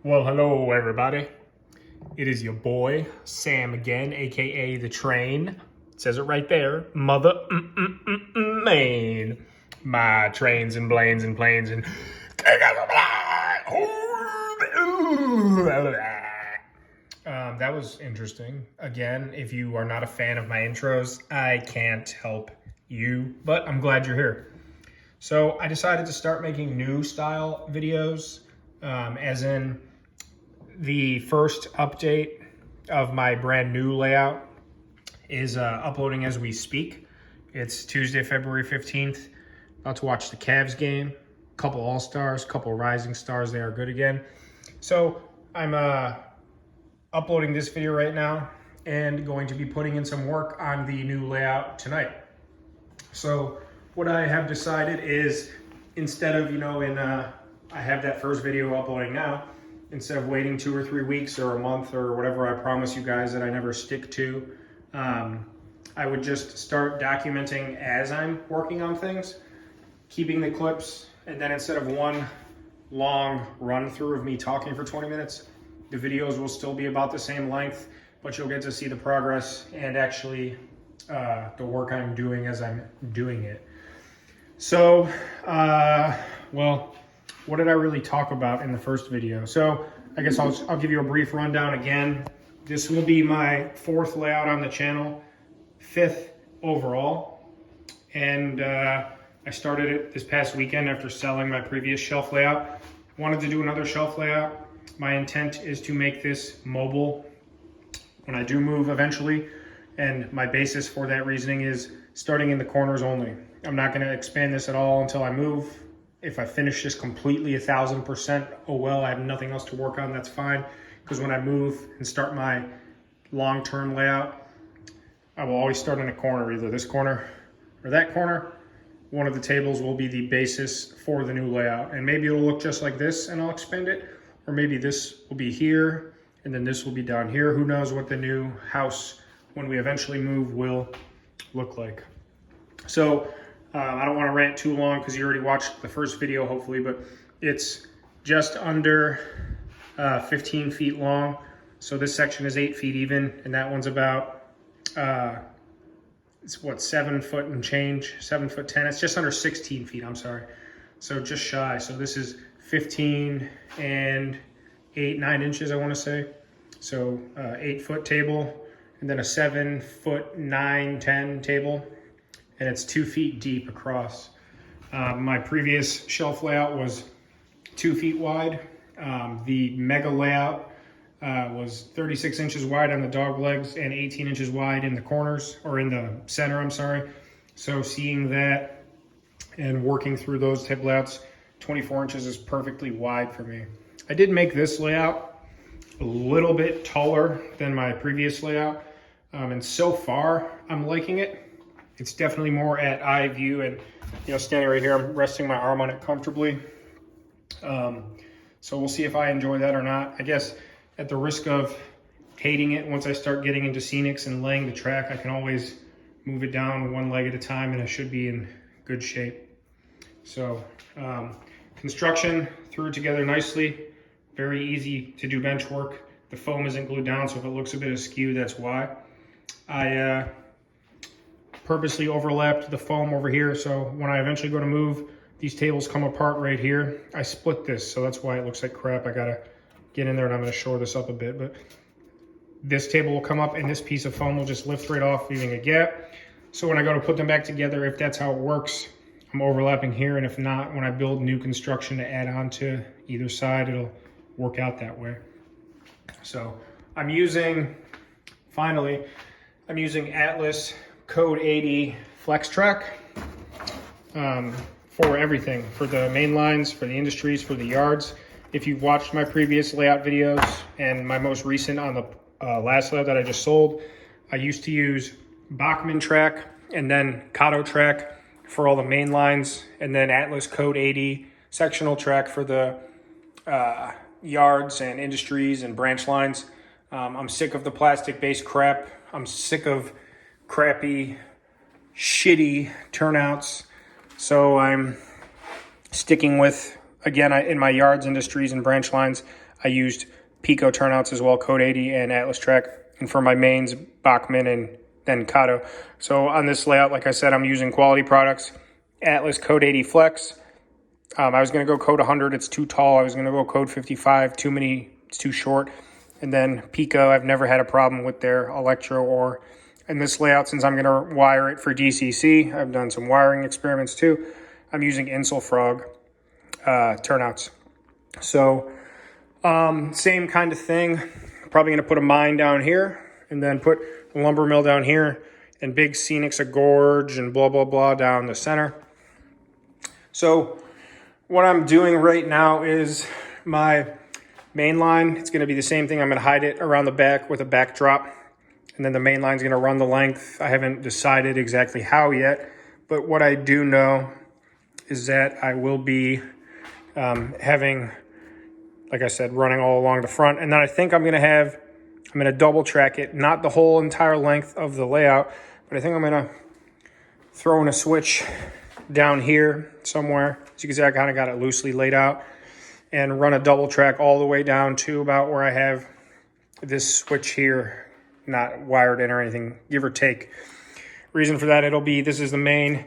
Well, hello everybody. It is your boy, Sam again, aka The Train. It says it right there. Mother main. My trains and planes and planes and... that was interesting. Again, if you are not a fan of my intros, I can't help you, but I'm glad you're here. So I decided to start making new style videos, as in the first update of my brand new layout is uploading as we speak. It's Tuesday, February 15th. About to watch the Cavs game. Couple All-Stars, couple Rising Stars. They are good again. So I'm uploading this video right now and going to be putting in some work on the new layout tonight. So what I have decided is, instead of, I have that first video uploading now, instead of waiting 2 or 3 weeks or a month or whatever I promise you guys that I never stick to, I would just start documenting as I'm working on things, keeping the clips, and then instead of one long run through of me talking for 20 minutes, the videos will still be about the same length, but you'll get to see the progress and actually the work I'm doing as I'm doing it. So, well, what did I really talk about in the first video? So I guess I'll give you a brief rundown again. This will be my 4th layout on the channel, 5th overall. And I started it this past weekend after selling my previous shelf layout. Wanted to do another shelf layout. My intent is to make this mobile when I do move eventually. And my basis for that reasoning is starting in the corners only. I'm not gonna expand this at all until I move. If I finish this completely 1000%, oh well, I have nothing else to work on, that's fine. Because when I move and start my long-term layout, I will always start in a corner, either this corner or that corner. One of the tables will be the basis for the new layout. And maybe it'll look just like this and I'll expand it. Or maybe this will be here and then this will be down here. Who knows what the new house, when we eventually move, will look like. So, I don't want to rant too long because you already watched the first video, hopefully, but it's just under 15 feet long. So this section is 8 feet even, and that one's about, it's what, 7 foot and change, 7 foot 10. It's just under 16 feet, I'm sorry. So just shy. So this is 15 and 9 inches, I want to say. So 8 foot table, and then a 7 foot 9, 10 table. And it's 2 feet deep across. My previous shelf layout was 2 feet wide. The mega layout was 36 inches wide on the dog legs and 18 inches wide in the corners, or in the center, I'm sorry. So seeing that and working through those type layouts, 24 inches is perfectly wide for me. I did make this layout a little bit taller than my previous layout. And so far, I'm liking it. It's definitely more at eye view, and standing right here, I'm resting my arm on it comfortably. So we'll see if I enjoy that or not. I guess at the risk of hating it, once I start getting into scenics and laying the track, I can always move it down one leg at a time and it should be in good shape. So construction, threw it together nicely. Very easy to do bench work. The foam isn't glued down, so if it looks a bit askew, that's why. I purposely overlapped the foam over here, so when I eventually go to move, these tables come apart right here. I split this, so that's why it looks like crap. I gotta get in there and I'm gonna shore this up a bit, but this table will come up and this piece of foam will just lift right off, leaving a gap. So when I go to put them back together, if that's how it works, I'm overlapping here, and if not, when I build new construction to add on to either side, it'll work out that way. So I'm using Atlas Code 80 Flex Track for everything, for the main lines, for the industries, for the yards. If you've watched my previous layout videos and my most recent on the last layout that I just sold, I used to use Bachmann track and then Kato track for all the main lines, and then Atlas Code 80 sectional track for the yards and industries and branch lines. I'm sick of the plastic-based crap. I'm sick of crappy, shitty turnouts. So I'm sticking with again, in my yards, industries, and branch lines, I used Pico turnouts as well, Code 80 and Atlas Track. And for my mains, Bachmann and then Kato. So on this layout, like I said, I'm using quality products. Atlas Code 80 Flex. I was going to go Code 100. It's too tall. I was going to go Code 55. Too many. It's too short. And then Pico, I've never had a problem with their electro or in this layout, since I'm going to wire it for DCC. I've done some wiring experiments too. I'm using Insulfrog turnouts. So same kind of thing. Probably going to put a mine down here and then put a lumber mill down here and big scenics, a gorge and blah, blah, blah down the center. So what I'm doing right now is my main line. It's going to be the same thing. I'm going to hide it around the back with a backdrop. And then the main line is going to run the length. I haven't decided exactly how yet. But what I do know is that I will be having, like I said, running all along the front. And then I think I'm going to double track it. Not the whole entire length of the layout. But I think I'm going to throw in a switch down here somewhere. As you can see, I kind of got it loosely laid out. And run a double track all the way down to about where I have this switch here, not wired in or anything, give or take. Reason for that, this is the main,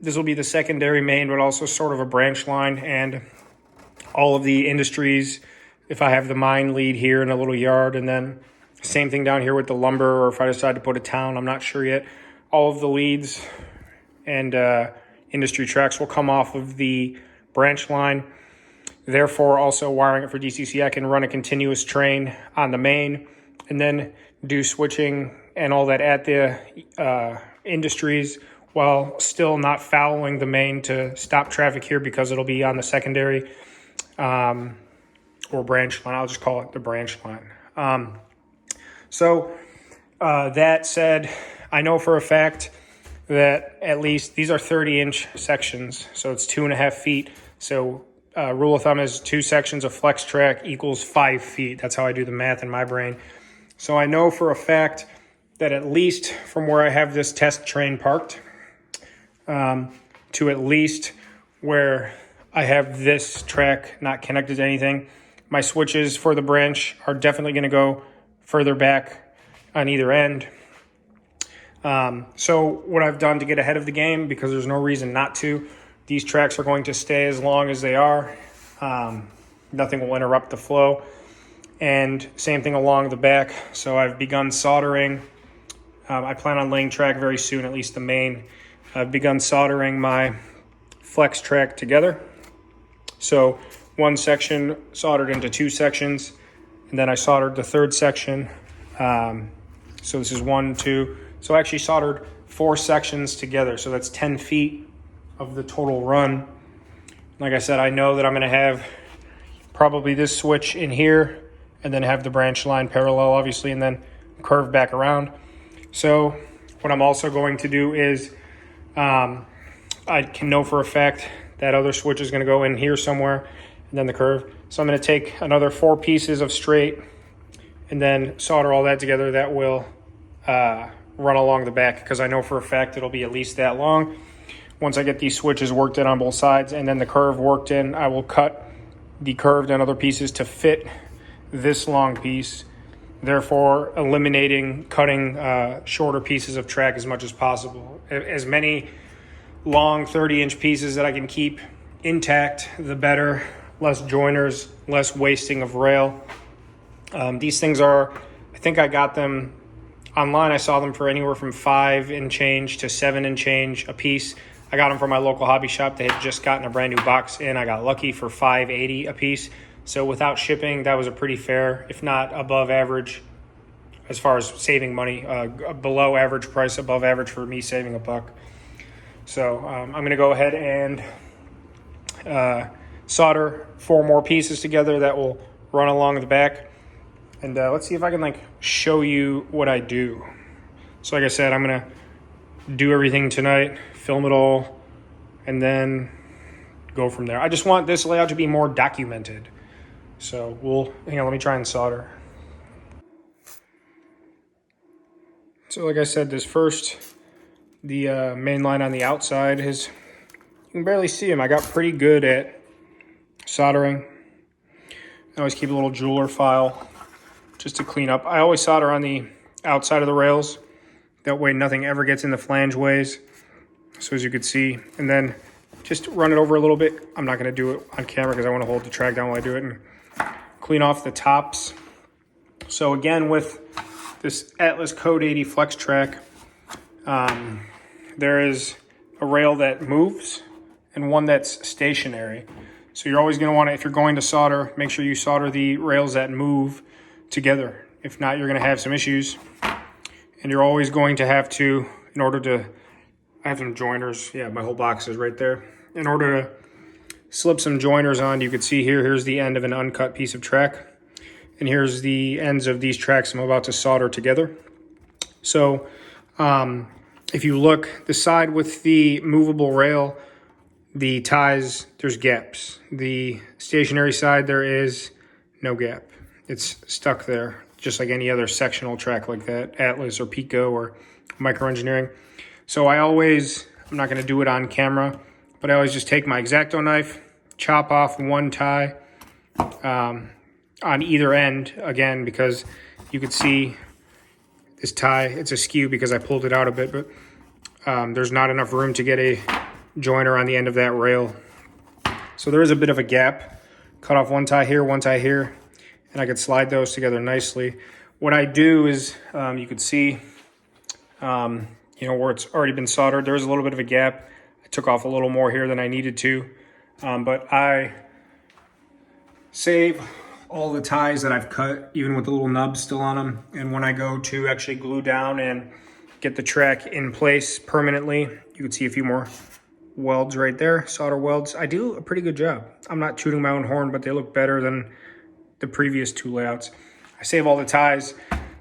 this will be the secondary main, but also sort of a branch line, and all of the industries, if I have the mine lead here in a little yard, and then same thing down here with the lumber, or if I decide to put a town, I'm not sure yet. All of the leads and industry tracks will come off of the branch line. Therefore, also wiring it for DCC, I can run a continuous train on the main and then do switching and all that at the industries while still not fouling the main to stop traffic here, because it'll be on the secondary or branch line. I'll just call it the branch line. So that said, I know for a fact that at least these are 30-inch sections, so it's 2.5 feet. So rule of thumb is 2 sections of flex track equals 5 feet. That's how I do the math in my brain. So I know for a fact that at least from where I have this test train parked to at least where I have this track not connected to anything, my switches for the branch are definitely going to go further back on either end. So what I've done to get ahead of the game, because there's no reason not to, these tracks are going to stay as long as they are. Nothing will interrupt the flow. And same thing along the back. So I've begun soldering. I plan on laying track very soon, at least the main. I've begun soldering my flex track together. So one section soldered into 2 sections, and then I soldered the third section. So this is 1, 2. So I actually soldered 4 sections together. So that's 10 feet of the total run. Like I said, I know that I'm going to have probably this switch in here and then have the branch line parallel, obviously, and then curve back around. So what I'm also going to do is I can know for a fact that other switch is going to go in here somewhere and then the curve. So I'm going to take another 4 pieces of straight and then solder all that together. That will run along the back, because I know for a fact it'll be at least that long. Once I get these switches worked in on both sides and then the curve worked in, I will cut the curved and other pieces to fit this long piece, therefore eliminating cutting shorter pieces of track as much as possible. As many long 30-inch pieces that I can keep intact, the better. Less joiners, less wasting of rail. These things are, I think I got them online. I saw them for anywhere from 5 and change to 7 and change a piece. I got them from my local hobby shop. They had just gotten a brand new box in. I got lucky for $5.80 a piece. So without shipping, that was a pretty fair, if not above average, as far as saving money, below average price, above average for me saving $1. So I'm going to go ahead and solder 4 more pieces together that will run along the back. And let's see if I can show you what I do. So like I said, I'm going to do everything tonight, film it all, and then go from there. I just want this layout to be more documented. So let me try and solder. So like I said, this first, the main line on the outside you can barely see him. I got pretty good at soldering. I always keep a little jeweler file just to clean up. I always solder on the outside of the rails. That way nothing ever gets in the flange ways. So as you can see, and then just run it over a little bit. I'm not gonna do it on camera because I wanna hold the track down while I do it, and clean off the tops. So again, with this Atlas Code 80 Flex Track, there is a rail that moves and one that's stationary. So you're always going to want to, if you're going to solder, make sure you solder the rails that move together. If not, you're going to have some issues. And you're always going to have to, in order to, I have some joiners. Yeah, my whole box is right there. In order to slip some joiners on, you can see here, here's the end of an uncut piece of track. And here's the ends of these tracks I'm about to solder together. So if you look, the side with the movable rail, the ties, there's gaps. The stationary side, there is no gap. It's stuck there, just like any other sectional track like that, Atlas or Pico or Micro Engineering. So I'm not gonna do it on camera, but I always just take my X-Acto knife, chop off one tie on either end, again, because you could see this tie, it's askew because I pulled it out a bit, but there's not enough room to get a joiner on the end of that rail. So there is a bit of a gap. Cut off one tie here, and I could slide those together nicely. What I do is, you could see, where it's already been soldered, there's a little bit of a gap. I took off a little more here than I needed to, but I save all the ties that I've cut, even with the little nubs still on them. And when I go to actually glue down and get the track in place permanently, you can see a few more welds right there, solder welds. I do a pretty good job. I'm not tooting my own horn, but they look better than the previous two layouts. I save all the ties,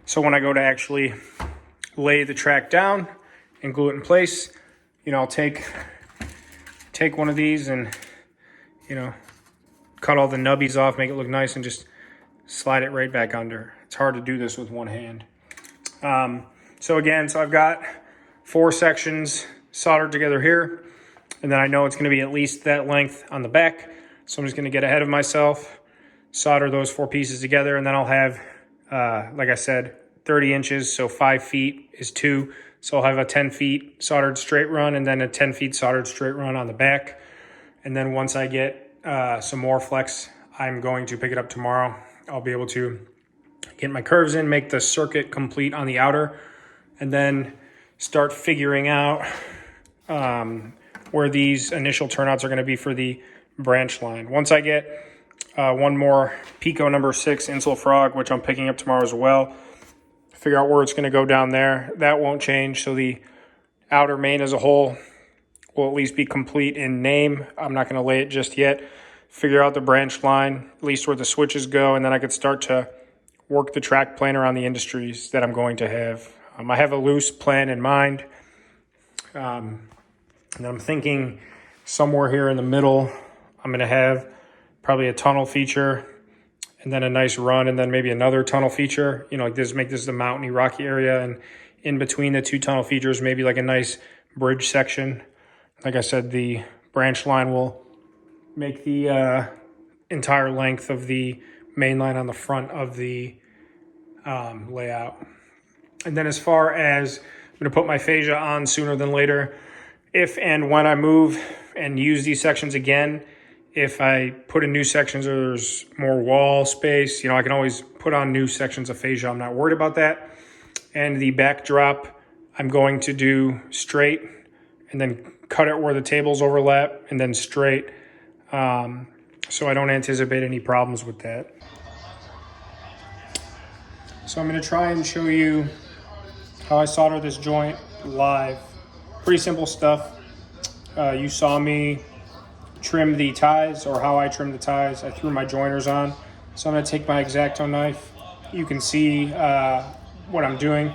so when I go to actually lay the track down and glue it in place, I'll take one of these and, cut all the nubbies off, make it look nice, and just slide it right back under. It's hard to do this with one hand. So I've got 4 sections soldered together here, and then I know it's going to be at least that length on the back. So I'm just going to get ahead of myself, solder those 4 pieces together, and then I'll have, like I said, 30 inches, so 5 feet is 2. So I'll have a 10 feet soldered straight run and then a 10 feet soldered straight run on the back. And then once I get some more flex, I'm going to pick it up tomorrow. I'll be able to get my curves in, make the circuit complete on the outer, and then start figuring out where these initial turnouts are going to be for the branch line. Once I get one more Pico number 6 Insel Frog, which I'm picking up tomorrow as well, figure out where it's going to go down there. That won't change, so the outer main as a whole will at least be complete in name. I'm not going to lay it just yet. Figure out the branch line, at least where the switches go, and then I could start to work the track plan around the industries that I'm going to have. I have a loose plan in mind, and I'm thinking somewhere here in the middle, I'm going to have probably a tunnel feature, and then a nice run, and then maybe another tunnel feature, like this, make this the mountainy, rocky area, and in between the 2 tunnel features, maybe like a nice bridge section. Like I said, the branch line will make the entire length of the main line on the front of the layout. And then as far as I'm going to put my fascia on sooner than later, if and when I move and use these sections again, if I put in new sections or there's more wall space, I can always put on new sections of fascia. I'm not worried about that. And the backdrop, I'm going to do straight and then cut it where the tables overlap and then straight. So I don't anticipate any problems with that. So I'm going to try and show you how I solder this joint live. Pretty simple stuff. You saw me trim the ties, or how I trim the ties. I threw my joiners on. So I'm going to take my X-Acto knife. You can see what I'm doing.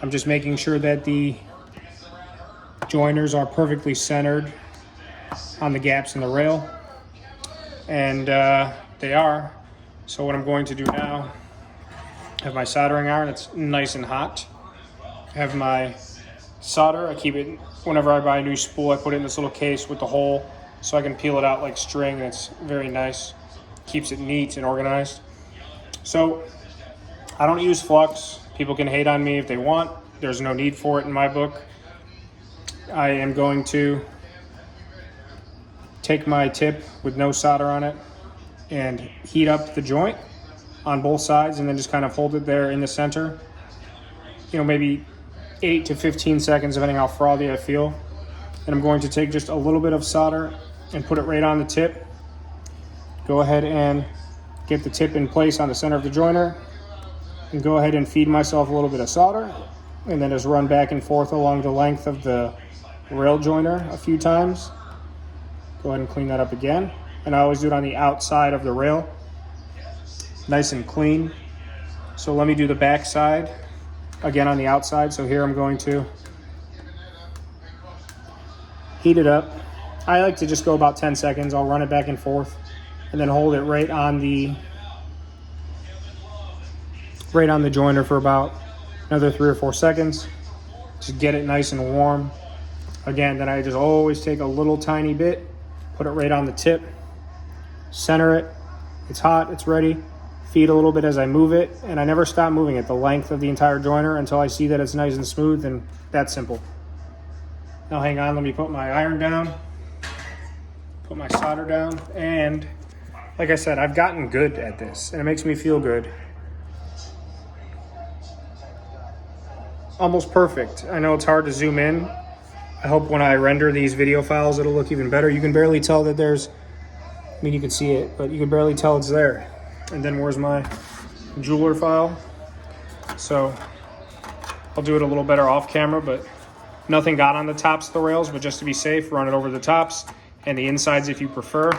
I'm just making sure that the joiners are perfectly centered on the gaps in the rail, and they are. So what I'm going to do now, I have my soldering iron, it's nice and hot. I have my solder, I keep it, whenever I buy a new spool, I put it in this little case with the hole so I can peel it out like string. It's very nice, keeps it neat and organized. So I don't use flux. People can hate on me if they want. There's no need for it in my book. I am going to take my tip with no solder on it and heat up the joint on both sides, and then just kind of hold it there in the center. Maybe 8 to 15 seconds, depending how frothy I feel. And I'm going to take just a little bit of solder and put it right on the tip. Go ahead and get the tip in place on the center of the joiner, and go ahead and feed myself a little bit of solder, and then just run back and forth along the length of the rail joiner a few times. Go ahead and clean that up again. And I always do it on the outside of the rail, nice and clean. So let me do the back side again on the outside. So here I'm going to heat it up. I like to just go about 10 seconds. I'll run it back and forth and then hold it right on the joiner for about another 3 or 4 seconds. Just get it nice and warm. Again, then I just always take a little tiny bit, put it right on the tip, center it. It's hot, it's ready. Feed a little bit as I move it, and I never stop moving it the length of the entire joiner until I see that it's nice and smooth, and that's simple. Now hang on, let me put my iron down, put my solder down, and like I said, I've gotten good at this, and it makes me feel good. Almost perfect. I know it's hard to zoom in. I hope when I render these video files, it'll look even better. You can barely tell that you can see it, but you can barely tell it's there. And then where's my jeweler file? So I'll do it a little better off camera, but nothing got on the tops of the rails, but just to be safe, run it over the tops and the insides if you prefer.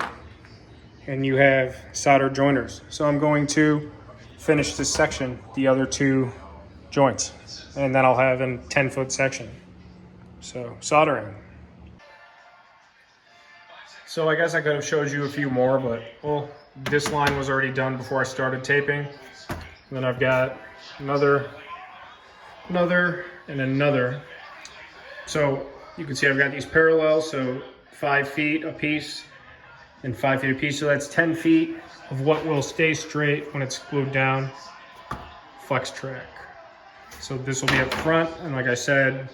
And you have soldered joiners. So I'm going to finish this section, the other 2 joints, and then I'll have a 10-foot section. So soldering. So I guess I could have showed you a few more, but this line was already done before I started taping. And then I've got another, and another. So you can see I've got these parallels, so 5 feet a piece and 5 feet a piece. So that's 10 feet of what will stay straight when it's glued down. Flex track. So this will be up front, and like I said,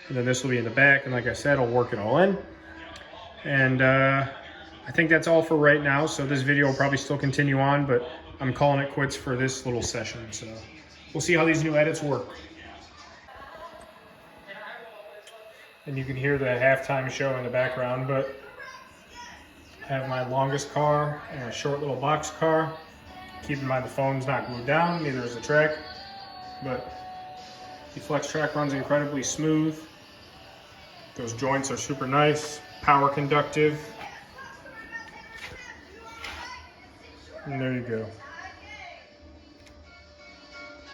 and then this will be in the back, and like I said, I'll work it all in. And I think that's all for right now. So this video will probably still continue on, but I'm calling it quits for this little session. So we'll see how these new edits work. And you can hear the halftime show in the background, but I have my longest car and a short little box car. Keep in mind the phone's not glued down, neither is the track, but the flex track runs incredibly smooth. Those joints are super nice, power conductive. And there you go.